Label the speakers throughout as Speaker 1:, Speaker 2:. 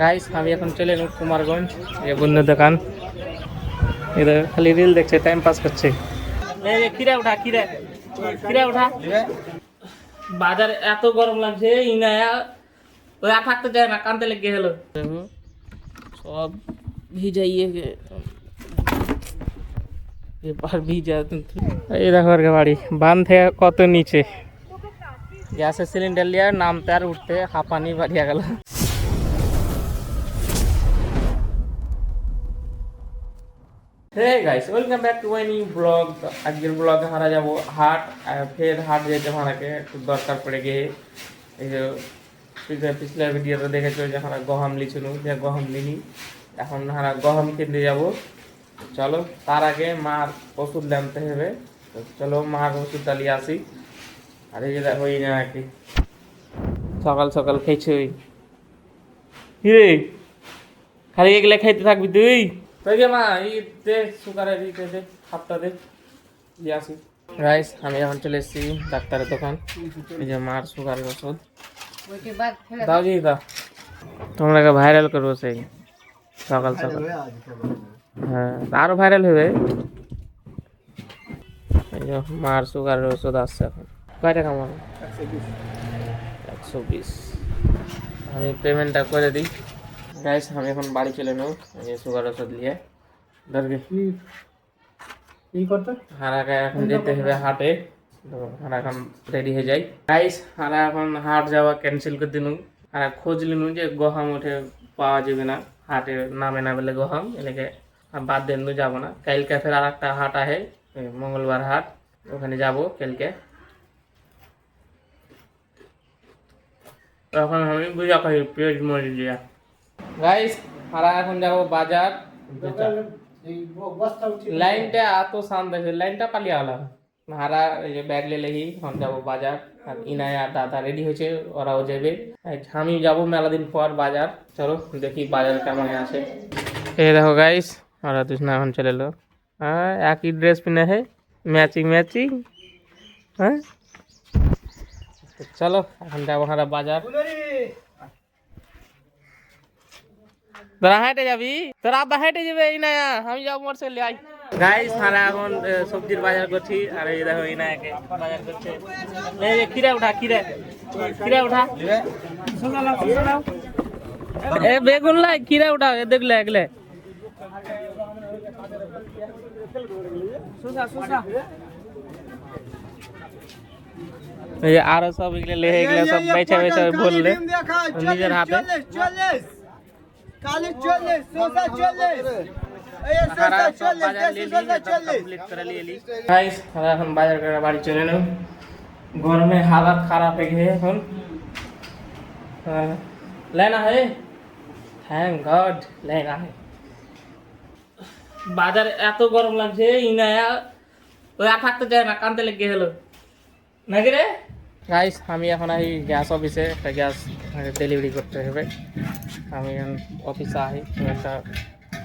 Speaker 1: Guys আমি এখন চলে এলাম কুমারগঞ্জ, এই বন্ধুর দোকান। এদের খালি রিল দেখছে, টাইম পাস করছে। কিরা উঠা কিরা কিরা উঠা। বাজারে এত গরম লাগছে, ইনায়া ওই আর থাকতে চায় না, কানতে লেগে হলো সব ভিজাইয়ে এবার ভিজা। এই দেখো আর বাড়ি বান থেকে কত নিচে, গ্যাসের সিলিন্ডার লিয়ে নামতে আর উঠতে হাঁপানি বাড়িয়া গেল। Hey guys, welcome back to my new vlog। আজকের ব্লগে আমরা যাব হাট, ফের হাট যেতে আমাকে একটু দরকার পড়ে গিয়ে। এই যে পিছলা ভিডিওতে দেখেছো যে আমরা গহম লিছিল, যে গহম লিনি, এখন আমরা গহম কিনতে যাব। চলো তার আগে মার ওষুধ আনতে হবে, তো চলো মার ওষুধটা নিয়ে আসি। আর এই যে দেখো এই না কি সকাল সকাল খেয়েছে ওই হিরে, খালি এগুলা খাইতে থাকবি তুই? মা এই দে সুগারের ইতে দে, হাতটা দে দিয়ে আসি। রাইস আমি এখন চলে এসেছি ডাক্তারের দোকান, এই যে মার সুগারের ওষুধ দাও। জি দাও, তোমরাকে ভাইরাল করবো সেই সকাল সকাল। হ্যাঁ আরো ভাইরাল হবে। এই যে মার সুগারের ওষুধ আসছে এখন। কয় টাকা মার? 120। আমি পেমেন্টটা করে দিই। গাইস আমি এখন বাড়ি চলে নেব, এই সুগার ওষুধ নিয়ে। ধরবে কি করতে হারাকে এখন যেতে হবে হাটে, হারা এখন রেডি হয়ে যাই। গাইস হারা এখন হাট যাওয়া ক্যান্সেল করে দিনু। আর খোঁজ লিনু যে গহম উঠে পাওয়া যাবে না, হাটে নামে না বলে গহম, এলাকে বাদ দিন যাবো না। কালকে ফের আর একটা হাট আহে, মঙ্গলবার হাট, ওখানে যাব কালকে। তখন আমি বুঝা খাই পেঁয়াজ মরিচ দিয়া। গাইস হারা এখন যাবো বাজার। লাইনটা এত শান্ত আছে, লাইনটা পালিয়ে গেলাম। হারা এই যে ব্যাগ লে লেহি এখন যাবো বাজার। আর ইনায় আর দাদা রেডি হয়েছে, ওরাও যাবে। আমি যাবো মেলা দিন পর বাজার। চলো দেখি বাজার কেমন আছে। এই দেখো গাইস ওরা দুজনা এখন চলে এলো। হ্যাঁ একই ড্রেস পিনে है, ম্যাচিং ম্যাচিং। হ্যাঁ চলো এখন যাবো হারা বাজার। তোরা হেঁটে যাবি? তোরা আব্বা হেঁটে যাবে এই না, আমি যাবো মোটরসাইকেল আই। গাইস আমরা এখন সবজির বাজার করছি, আর এই দেখো এই না একে বাজার করছে। এই যে কিরা উঠা কিরা কিরা উঠা, এ বেগুন লাই কিরা উঠা, এ দেখলে এগলে এই আরো সব এগুলো লে এগুলো সব বেচা বেচা বললে নিজের হাতে। এখন বাজার করে বাড়ি চলে এলাম। গরমে হালাত খারাপ হয়ে গেছে এখন। लेना है, थैंक गॉड लेना है। বাজারে এত গরম লাগছে, ইনায়া ওই আর থাকতে চায় না, কানতে লেগে হলো নাকি রে। গাইস আমি এখন আই গ্যাস অফিসে, একটা গ্যাস ডেলিভারি করতে হবে। আমি অফিসে আই, একটা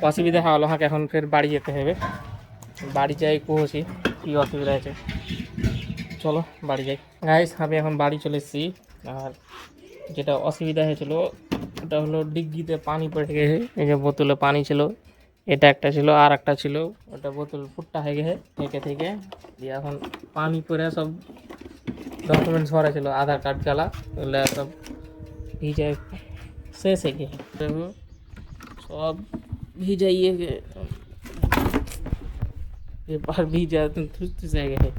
Speaker 1: অসুবিধা হলো হাঁকে, এখন ফের বাড়ি যেতে হবে। বাড়ি যাই কুহছি কী অসুবিধা আছে, চলো বাড়ি যাই। গাইস আমি এখন বাড়ি চলে এসেছি। আর যেটা অসুবিধা হয়েছিল ওটা হলো ডিগ্গিতে পানি পড়ে গেছে। এই যে বোতলে পানি ছিল, এটা একটা ছিল আর একটা ছিল, ওটা বোতল ফুটটা হয়ে গেছে থেকে দিয়ে। এখন পানি পড়ে সব ডকুমেন্টস ভরা ছিল, আধার কার্ড জ্বালা, ওগুলো সব ভিজে শেষ হয়ে গেছে। দেখো সব ভিজাইয়ে এবার ভিজা থুসতে চাই গেছে।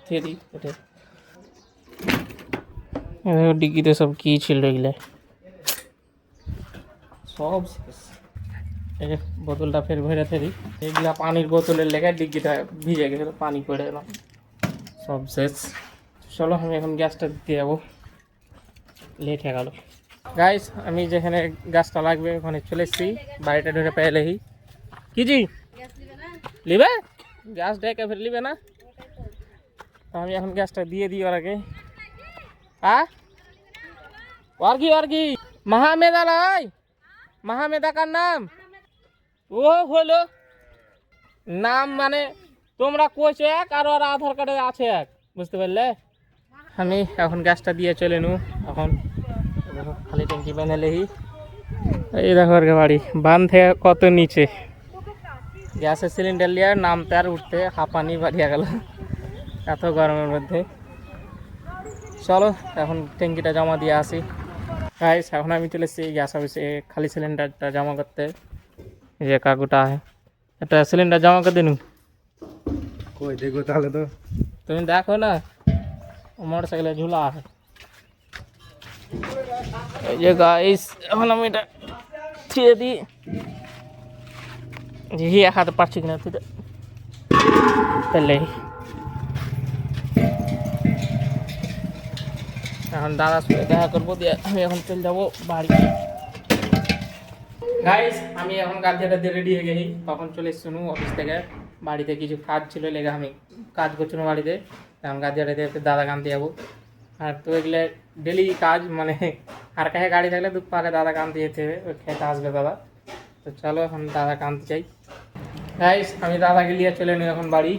Speaker 1: থেরি ওঠে ডিগ্গিতে সব কি ছিল এগুলো সব শেষ। এই যে বোতলটা ফের ভরে থেরি, এগুলা পানির বোতলের লেগে ডিগ্গিটা ভিজে গেছিল, পানি পড়ে এলাম, সব শেষ। চলো আমি এখন গ্যাসটা দিতে যাবো, লেট হয়ে গেল। গাইস আমি যেখানে গ্যাসটা লাগবে ওখানে চলে এসেছি, বাড়িটা ঢুকে পেলেই। কি জি লিবে গ্যাস ডেকে ফের লিবে না? আমি এখন গ্যাসটা দিয়ে দিই ওর আগে। আর কি মহামেদা লাই, মহামেদা কার নাম ও হলো নাম, মানে তোমরা কইছো এক আর ওর আধার কার্ডে আছে এক, বুঝতে পারলে। আমি এখন গ্যাসটা দিয়ে চলে নু, এখন देखो खाली टंकी बने ले ही ये देखो और गाड़ी बंद है कत नीचे গ্যাসের সিলিন্ডার লিয়ে নামতে আর উঠতে হাঁপানি বাড়িয়ে গেল এত গরমের মধ্যে। চলো এখন ট্যাঙ্কিটা জমা দিয়ে আসি গাইস। এখন আমি চলে এসেছি গ্যাস অফিসে খালি সিলিন্ডারটা জমা করতে। এই যে কাকুটা একটা সিলিন্ডার জমা করে দিনু
Speaker 2: কই দেখো তাহলে তো
Speaker 1: তুমি দেখো না মোটরসাইকেলে ঝুলা আছে। এই যে গাইস এখন আমি এটা ছেড়ে দিই যে এক হাতে পারছি কিনা তুই পেলে। এখন দাদার সাথে দেখা করবো দিয়ে আমি এখন চলে যাবো বাড়ি। গাইস আমি এখন কাজটা দিয়ে রেডি হয়ে গেছি তখন চলে এসেছিনু অফিস থেকে। বাড়িতে কিছু কাজ ছিল লেগে আমি কাজ করছিলাম বাড়িতে। এখন কাজটা দিয়ে দাদা কানতে যাবো। আর তো এগুলো ডেলি কাজ মানে আর কাছে গাড়ি থাকলে দুপারে দাদা কানতে যেতে হবে ওই খেতে আসবে দাদা। তো চলো এখন দাদা কানতে চাই গাইস। আমি দাদাকে নিয়ে চলে নিই এখন বাড়ি।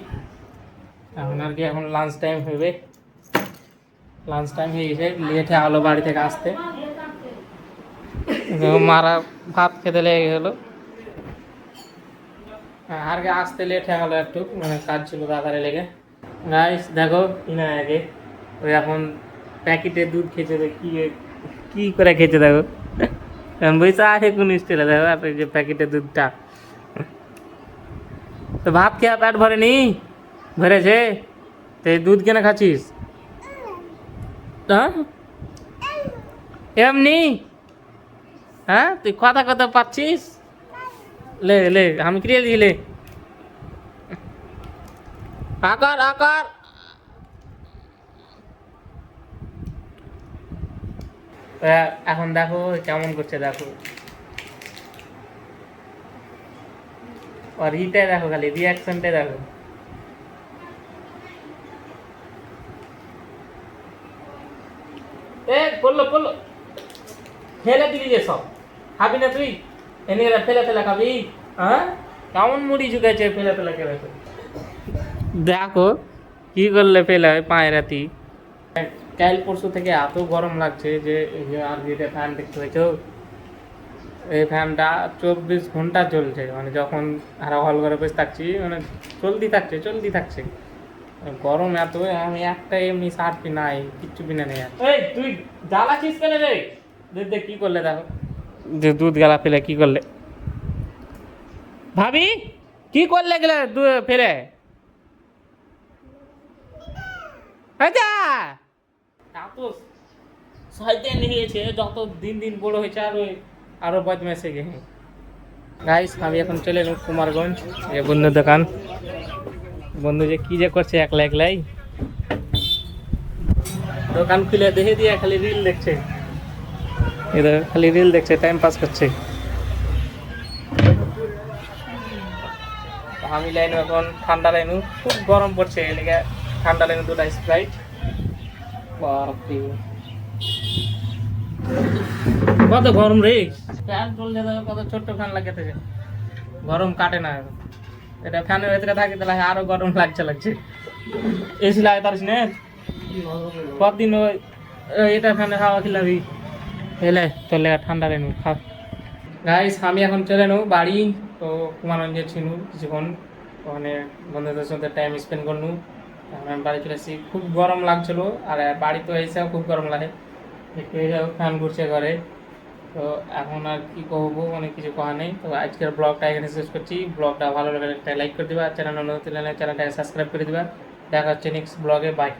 Speaker 1: এখন আর কি এখন লাঞ্চ টাইম হবে। লাঞ্চ টাইম হয়ে গেছে লেটে আলো বাড়ি থেকে আসতে মারা ভাত খেতে লেগে গেলো আর কি আসতে লেট হয়ে গেলো একটু মানে কাজ ছিল দাদারে লেগে। গাইস দেখো কিনা আগে ওই এখন প্যাকেটে দুধ খেয়েছে কি কি করে খেয়েছে দেখো এখন বইসা আছে কোন স্টাইলে দেখো আর যে প্যাকেটে দুধটা। তো ভাত খেয়ে পেট ভরেনি ভরেছে তো দুধ কেন খাচ্ছিস হ্যাঁ এমনি হ্যাঁ তুই কথা কথা পাচ্ছিস লে লে আমি ক্রিয়ে দিলে আকার আকার এখন দেখো কেমন করছে দেখো আর ইটাই দেখো খালি রিয়াকশনটাই দেখো। এ বললো বললো ফেলে দিলি যে সব খাবি না তুই এনে ফেলে ফেলে খাবি হ্যাঁ কেমন মুড়ি ঝুঁকেছে ফেলে ফেলে খেলে দেখো কি করলে ফেলে হয় পায়ে রাতি। কাল পরশু থেকে এত গরম লাগছে যে আর যেটা ফ্যান দেখতে হয়েছ এই ফ্যানটা 24 ঘন্টা চলছে মানে যখন আরো হল করে বসে থাকছি মানে চলতি থাকছে গরম এত আমি একটা এমনি শার্ট নাই কিচ্ছু বিনা নেই। এই তুই জ্বালাছিস কেন রে দেখ কি করলে দেখো যে দুধ গালা ফেলে কি করলে ভাবি কি করলে গেলে ফেলে আচ্ছা এত শয়তান নিয়েছে যত দিন দিন বড় হয়েছে আর ওই আরো বদমাইশে গেছে। গাইস আমি এখন চলে এলাম কুমারগঞ্জ এই বন্ধুর দোকান। বন্ধু যে কি যে করছে একলা একলাই দোকান খুলে দেখে দিয়ে খালি রিল দেখছে এদের খালি রিল দেখছে টাইম পাস করছে। আমি লাইনু এখন ঠান্ডা লাইনু খুব গরম পড়ছে এলাকা ঠান্ডা লাইনু দুটা স্প্রাইট কত গরম রে ফ্যান চলছে কত ছোট্ট ফ্যান লাগাতে গরম কাটে না এটা ফ্যানের ভেতরে থাকি তাহলে আরো গরম লাগছে এসি লাগে তার না কতদিন ওই এটা ফ্যানের হাওয়া খিলাবি এলে চলে ঠান্ডা রেনু খা। গাইস আমি এখন চলে নেব বাড়ি। তো কুমারগঞ্জে ছিল কিছুক্ষণ ওখানে বন্ধুদের সাথে টাইম স্পেন্ড করলু। আমি বাড়ি চলে এসেছি খুব গরম লাগছিল আর বাড়ি তো এসেও খুব গরম লাগে একটু এসেও ফ্যান ঘুরছে ঘরে। তো এখন আর কি করবো অনেক কিছু করা নেই। তো আজকের ব্লগটা এখানে শেষ করছি। ব্লগটা ভালো লাগলে একটা লাইক করে দিবা চ্যানেল নতুন চ্যানেলটাকে সাবস্ক্রাইব করে দিবা। দেখা হচ্ছে নেক্সট ব্লগে বাই।